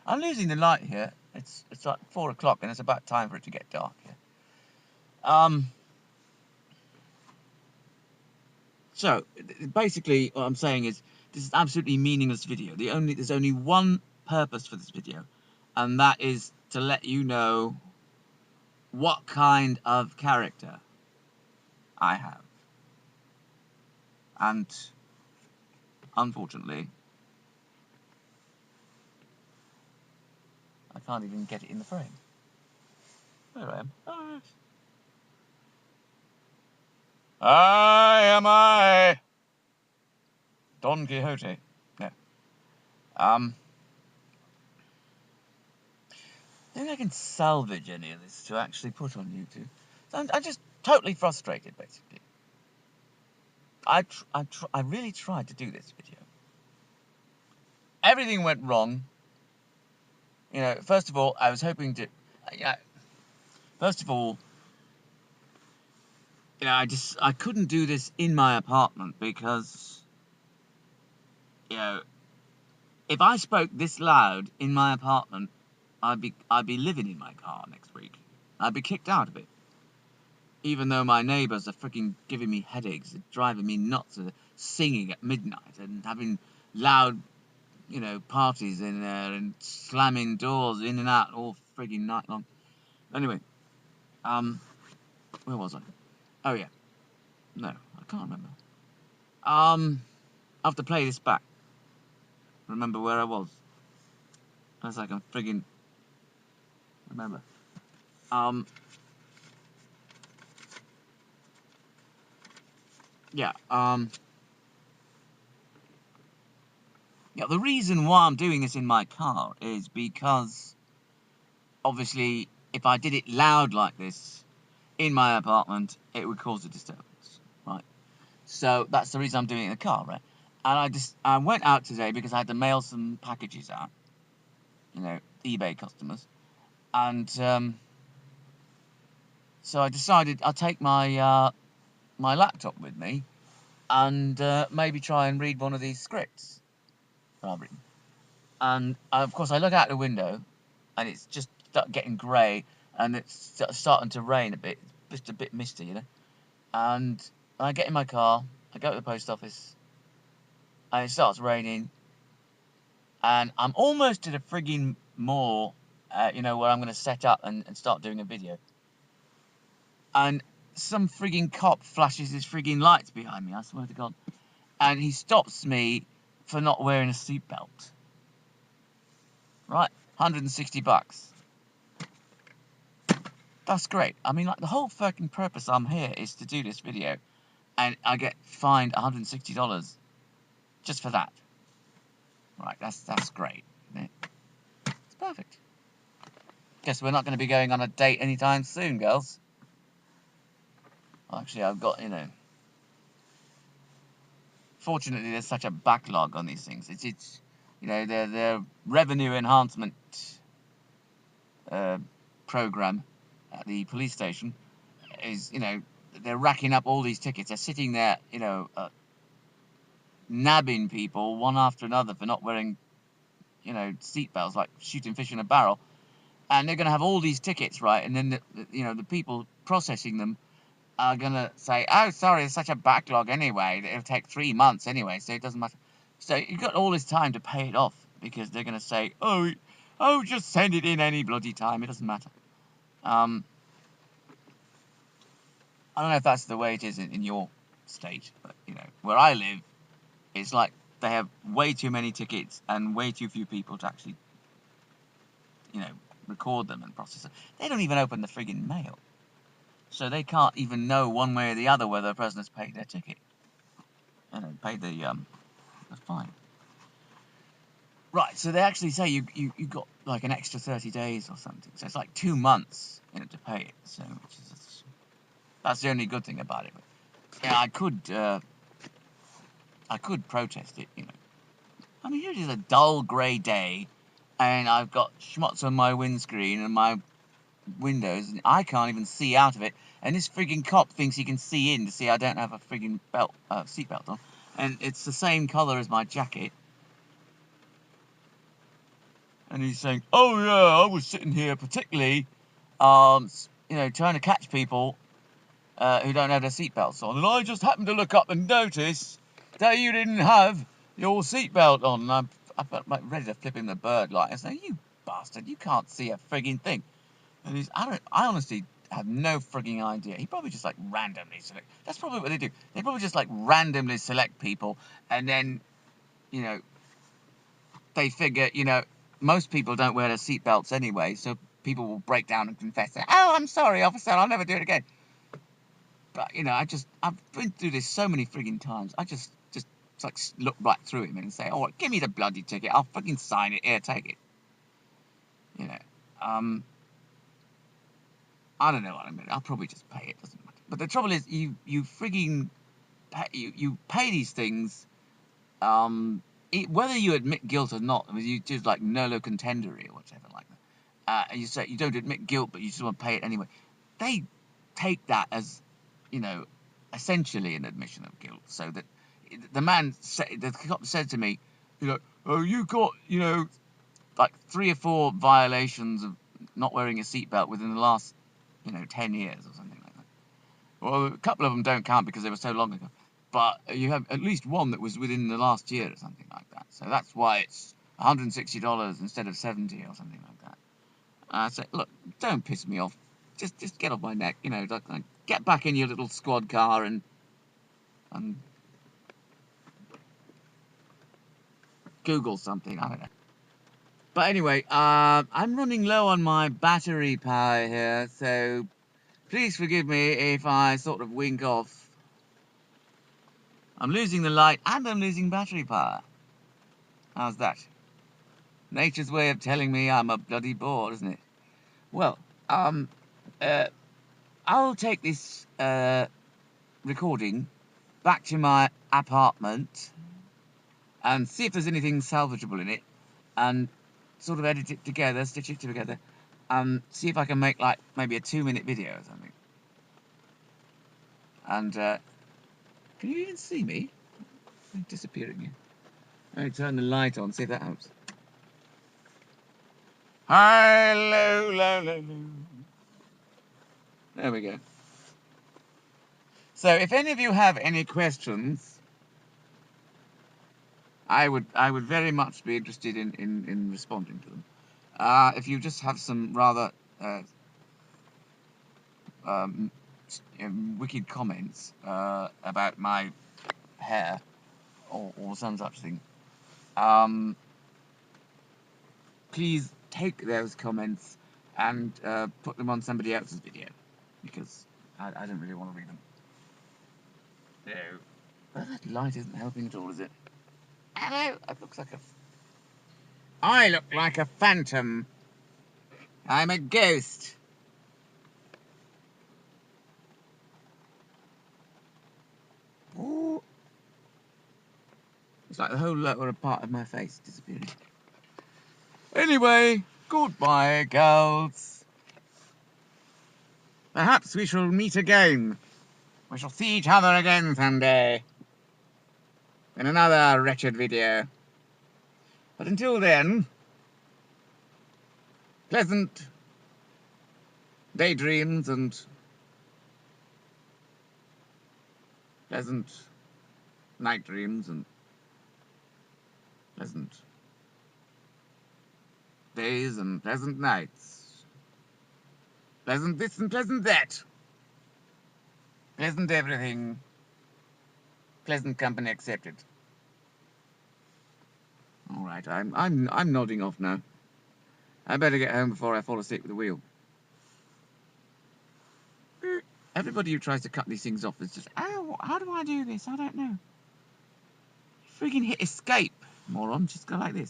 I'm losing the light here. It's like 4 o'clock, and it's about time for it to get dark here. So basically, what I'm saying is this is absolutely meaningless video. There's only one purpose for this video, and that is to let you know what kind of character I have. And unfortunately, I can't even get it in the frame. There I am. Oh, I Don Quixote. No. I think I can salvage any of this to actually put on YouTube. So I'm just totally frustrated, basically. I really tried to do this video. Everything went wrong. You know, first of all, I was hoping to... first of all, you know, I couldn't do this in my apartment because, you know, if I spoke this loud in my apartment, I'd be living in my car next week. I'd be kicked out of it. Even though my neighbours are freaking giving me headaches, driving me nuts, singing at midnight and having loud, you know, parties in there and slamming doors in and out all frigging night long. Anyway, where was I? Oh yeah, no, I can't remember. I have to play this back. Remember where I was, unless I can frigging remember. Yeah, yeah, the reason why I'm doing this in my car is because, obviously, if I did it loud like this in my apartment, it would cause a disturbance, right? So that's the reason I'm doing it in the car, right? And I went out today because I had to mail some packages out, you know, eBay customers, and so I decided I'll take my my laptop with me and maybe try and read one of these scripts that I've written. And of course, I look out the window, and it's just getting grey, and it's starting to rain a bit. It's just a bit misty, you know. And I get in my car, I go to the post office, and it starts raining, and I'm almost to the frigging mall, you know, where I'm going to set up and start doing a video. And some frigging cop flashes his frigging lights behind me, I swear to God. And he stops me for not wearing a seatbelt. Right? $160. That's great. I mean, like, the whole fucking purpose I'm here is to do this video, and I get fined $160 just for that. Right, that's great, isn't it? It's perfect. Guess we're not going to be going on a date anytime soon, girls. Well, actually, I've got, you know... Fortunately, there's such a backlog on these things. It's you know, their revenue enhancement program at the police station is, you know, they're racking up all these tickets. They're sitting there, you know, nabbing people one after another for not wearing, you know, seatbelts, like shooting fish in a barrel. And they're going to have all these tickets, right? And then, you know, the people processing them are going to say, oh, sorry, there's such a backlog anyway. It'll take 3 months anyway, so it doesn't matter. So you've got all this time to pay it off because they're going to say, oh, just send it in any bloody time. It doesn't matter. I don't know if that's the way it is in your state, but, you know, where I live, it's like they have way too many tickets and way too few people to actually, you know, record them and process them. They don't even open the friggin' mail. So they can't even know one way or the other whether a person has paid their ticket. You know, paid the fine. Right, so they actually say you got like an extra 30 days or something. So it's like 2 months, you know, to pay it. So that's the only good thing about it. But, yeah, I could protest it, you know. I mean, here it is, a dull grey day, and I've got schmutz on my windscreen and my windows, and I can't even see out of it. And this frigging cop thinks he can see in to see I don't have a frigging seatbelt on, and it's the same colour as my jacket. And he's saying, oh yeah, I was sitting here particularly, you know, trying to catch people who don't have their seatbelts on. And I just happened to look up and notice that you didn't have your seatbelt on. And I felt like ready to flip him the bird light and say, you bastard, you can't see a frigging thing. And I honestly have no frigging idea. He probably just like randomly select. That's probably what they do. They probably just like randomly select people, and then, you know, they figure, you know, most people don't wear their seatbelts anyway, so people will break down and confess, oh, I'm sorry, officer, I'll never do it again. But, you know, I've been through this so many frigging times. I just like look right through him and say, oh, give me the bloody ticket. I'll fucking sign it. Here, take it. You know, I don't know what I mean. I'll probably just pay it. Doesn't matter. But the trouble is, you frigging you pay these things, whether you admit guilt or not. I mean, you just like Nolo Contendere or whatever like that. And you say you don't admit guilt, but you just want to pay it anyway. They take that as, you know, essentially an admission of guilt. So that the man the cop said to me, you know, oh, you got, you know, like 3 or 4 violations of not wearing a seatbelt within the last, you know, 10 years or something like that. Well, a couple of them don't count because they were so long ago. But you have at least one that was within the last year or something like that. So that's why it's $160 instead of $70 or something like that. I said, look, don't piss me off. Just get off my neck, you know. Like, get back in your little squad car and Google something. I don't know. But anyway, I'm running low on my battery power here, so please forgive me if I sort of wink off. I'm losing the light and I'm losing battery power. How's that? Nature's way of telling me I'm a bloody bore, isn't it? Well, I'll take this recording back to my apartment and see if there's anything salvageable in it, and sort of edit it together, stitch it together, and see if I can make like maybe a 2-minute video or something. And can you even see me? I'm disappearing here. Let me turn the light on, see if that helps. Hello, low, low, low. There we go. So if any of you have any questions, I would very much be interested in responding to them. If you just have some rather wicked comments about my hair or some such thing, please take those comments and put them on somebody else's video, because I don't really want to read them. No. Well, that light isn't helping at all, is it? Hello, it looks like I look like a phantom. I'm a ghost. Ooh. It's like the whole lower part of my face disappearing. Anyway, goodbye, girls. Perhaps we shall meet again. We shall see each other again someday. In another wretched video. But until then, pleasant daydreams and pleasant night dreams and pleasant days and pleasant nights. Pleasant this and pleasant that. Pleasant everything. Pleasant company accepted. All right, I'm nodding off now. I better get home before I fall asleep with the wheel. Everybody who tries to cut these things off is just, oh, how do I do this? I don't know. Freaking hit escape, moron. Just go like this.